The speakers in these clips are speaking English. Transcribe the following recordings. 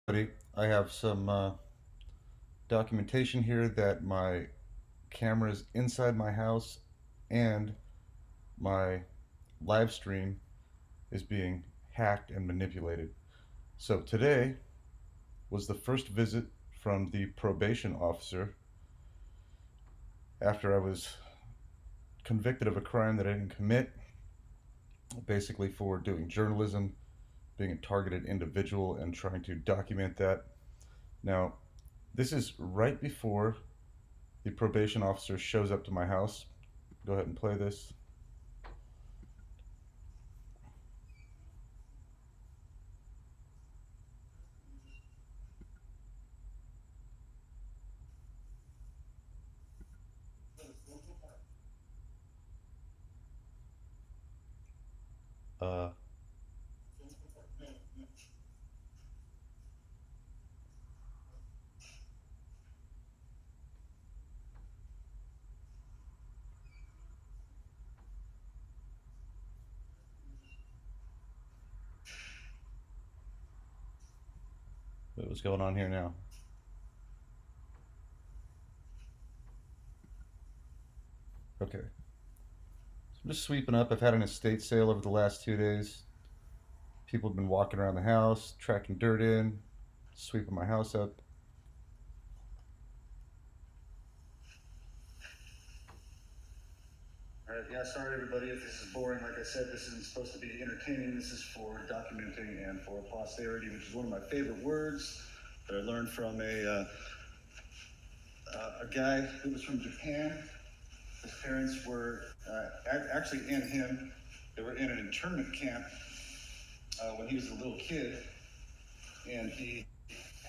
I have some documentation here that my cameras inside my house and my live stream is being hacked and manipulated. So today was the first visit from the probation officer after I was convicted of a crime that I didn't commit, basically for doing journalism, being a targeted individual, and trying to document that. Now, this is right before the probation officer shows up to my house. Go ahead and play this. Uh, what's going on here now? Okay. So I'm just sweeping up. I've had an estate sale over the last 2 days. People have been walking around the house, tracking dirt in, sweeping my house up. All right, yeah, sorry everybody if this is boring. Like I said, this isn't supposed to be entertaining. This is for documenting and for posterity, which is one of my favorite words that I learned from a guy who was from Japan. His parents were actually in him. They were in an internment camp when he was a little kid, and he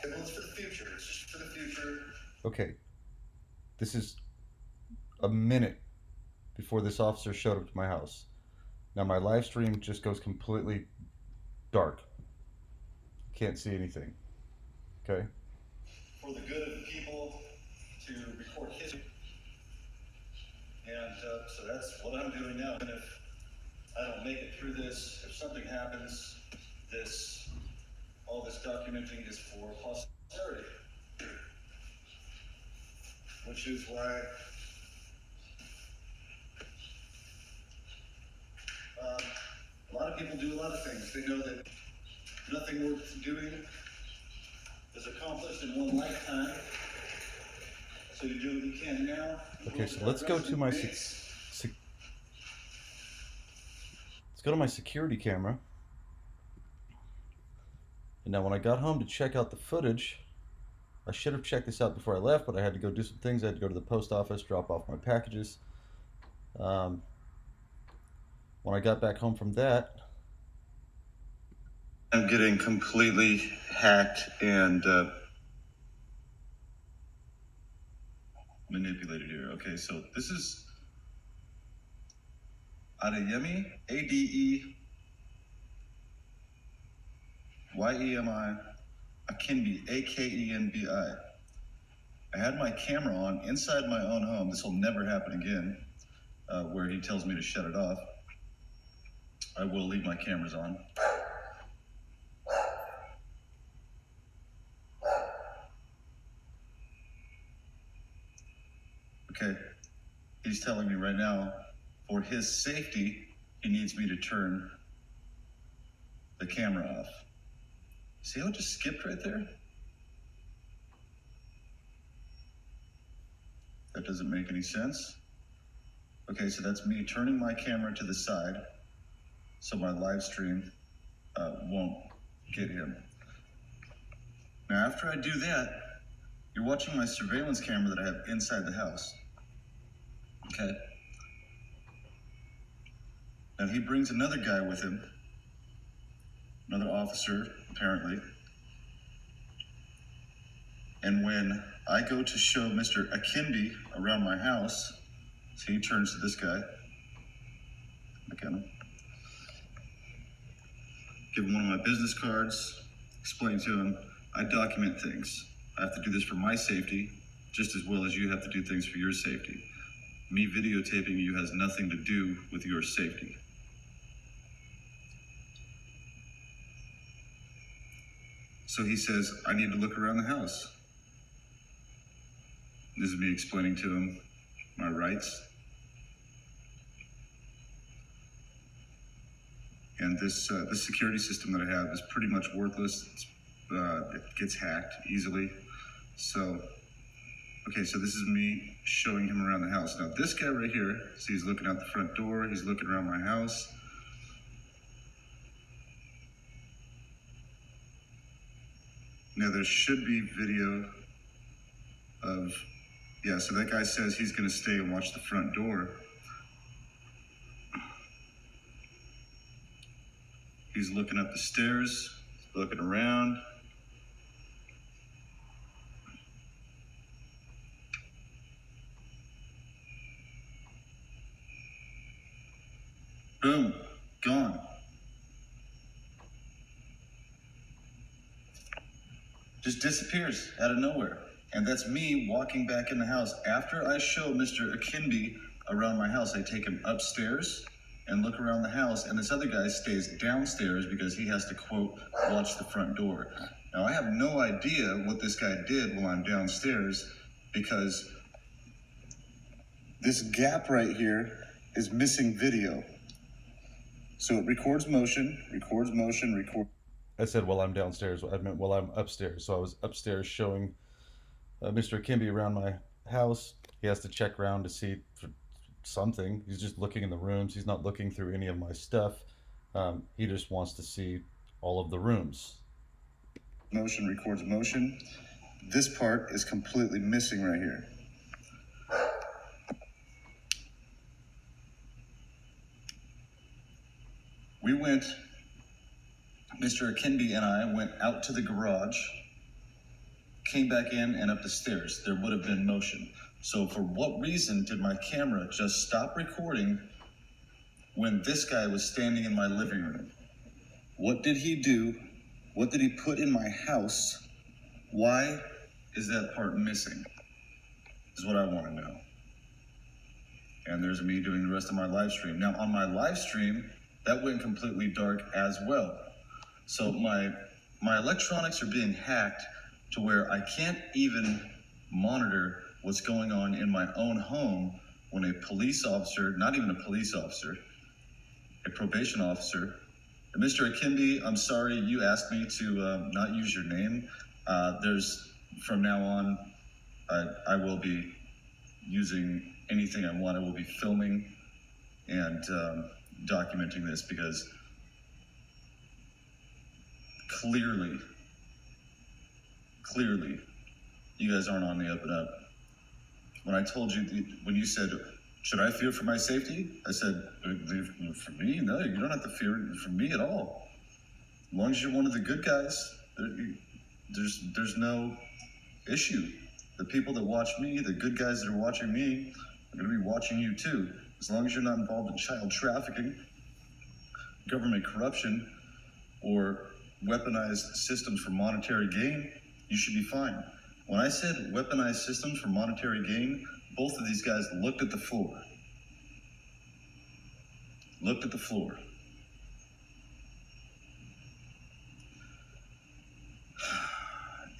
said, "Well, it's for the future. It's just for the future." Okay, this is a minute before this officer showed up to my house. Now my live stream just goes completely dark. Can't see anything. Okay? For the good of the people, to record history. And so that's what I'm doing now. And if I don't make it through this, if something happens, all this documenting is for posterity. Which is why a lot of people do a lot of things. They know that nothing worth doing is accomplished in one lifetime. So you do what you can now. Okay, so let's go to my security camera. And now when I got home to check out the footage, I should have checked this out before I left, but I had to go do some things. I had to go to the post office, drop off my packages. Um, when I got back home from that, I'm getting completely hacked and manipulated here. Okay, so this is Adeyemi, Adeyemi, Akinbi, Akenbi. I had my camera on inside my own home. This will never happen again, where he tells me to shut it off. I will leave my cameras on. Okay, he's telling me right now, for his safety, he needs me to turn the camera off. See how it just skipped right there? That doesn't make any sense. Okay, so that's me turning my camera to the side so my live stream won't get him. Now, after I do that, you're watching my surveillance camera that I have inside the house. Okay? Now, he brings another guy with him, another officer, apparently. And when I go to show Mr. Akinbi around my house, so he turns to this guy. Look at him. Give him one of my business cards, explain to him, I document things. I have to do this for my safety, just as well as you have to do things for your safety. Me videotaping you has nothing to do with your safety. So he says, I need to look around the house. This is me explaining to him my rights. And this security system that I have is pretty much worthless. It gets hacked easily. So, okay, so this is me showing him around the house. Now, this guy right here, see, he's looking out the front door. He's looking around my house. Now, there should be video of, yeah, so that guy says he's going to stay and watch the front door. He's looking up the stairs, looking around. Boom, gone. Just disappears out of nowhere. And that's me walking back in the house. After I show Mr. Akinbi around my house, I take him upstairs and look around the house, and this other guy stays downstairs because he has to, quote, watch the front door. Now, I have no idea what this guy did while I'm downstairs because this gap right here is missing video. So it records motion, record. I said while I'm downstairs. I meant while I'm upstairs. So I was upstairs showing Mr. Kimby around my house. He has to check around to see for something. He's just looking in the rooms. He's not looking through any of my stuff. He just wants to see all of the rooms. Motion records motion. This part is completely missing right here. Mr. Akinbi and I went out to the garage, came back in and up the stairs. There would have been motion. So for what reason did my camera just stop recording when this guy was standing in my living room? What did he do? What did he put in my house? Why is that part missing? Is what I want to know. And there's me doing the rest of my live stream. Now on my live stream, that went completely dark as well. So my electronics are being hacked to where I can't even monitor what's going on in my own home when a police officer, not even a police officer, a probation officer, Mr. Akinbi, I'm sorry you asked me to not use your name. From now on, I will be using anything I want. I will be filming and documenting this because clearly, you guys aren't on the up and up. When I told you, when you said, should I fear for my safety? I said, for me, no, you don't have to fear for me at all. As long as you're one of the good guys, there's no issue. The people that watch me, the good guys that are watching me, are going to be watching you too. As long as you're not involved in child trafficking, government corruption, or weaponized systems for monetary gain, you should be fine. When I said weaponized systems for monetary gain, both of these guys looked at the floor.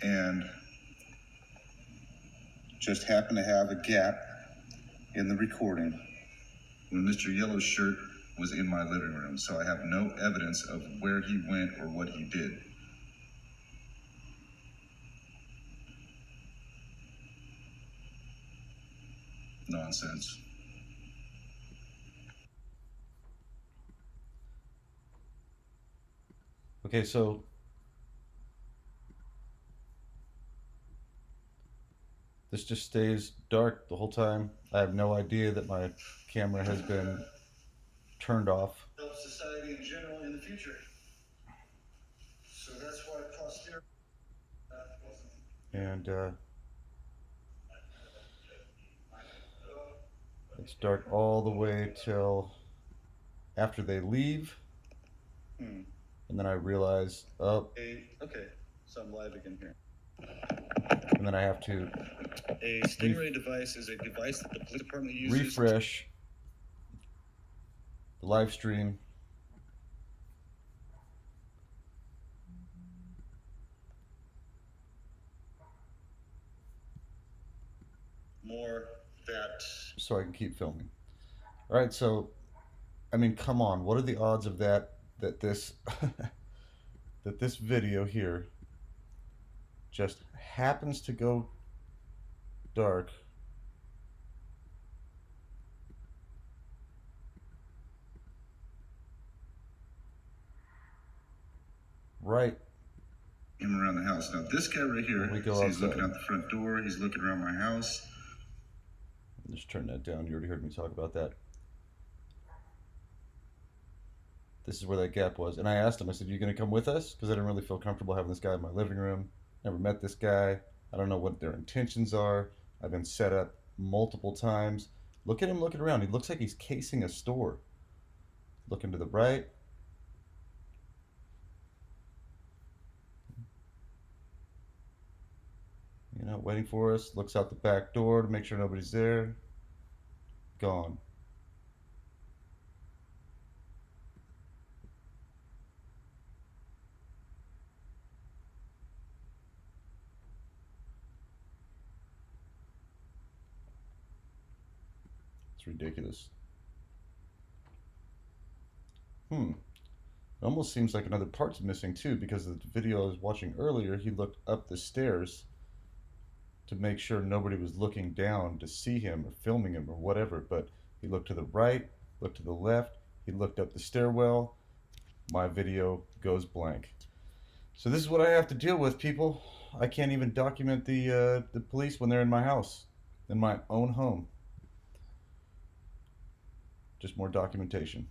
And just happened to have a gap in the recording when Mr. Yellow Shirt was in my living room. So I have no evidence of where he went or what he did. Nonsense. Okay, so this just stays dark the whole time. I have no idea that my camera has been turned off. Help society in general in the future. So that's why posterity. And it's dark all the way till after they leave. And then I realize, oh, Okay, so I'm live again here. and then I have to A Stingray device is a device that the police department uses. refresh the live stream. more that. So I can keep filming. All right, so I mean, come on. What are the odds of that this that this video here just happens to go dark right Him around the house. Now this guy right when here, we go see, he's looking outside? out the front door. He's looking around my house. Just turn that down. You already heard me talk about that. This is where that gap was. And I asked him, I said, "You going to come with us?" Because I didn't really feel comfortable having this guy in my living room. Never met this guy. I don't know what their intentions are. I've been set up multiple times. Look at him looking around. He looks like he's casing a store. Looking to the right. You know, waiting for us. Looks out the back door to make sure nobody's there. Gone. It's ridiculous. Hmm. It almost seems like another part's missing too, because the video I was watching earlier, he looked up the stairs to make sure nobody was looking down to see him or filming him or whatever. But he looked to the right, looked to the left, he looked up the stairwell. My video goes blank. So this is what I have to deal with, people. I can't even document the police when they're in my house, in my own home. Just more documentation.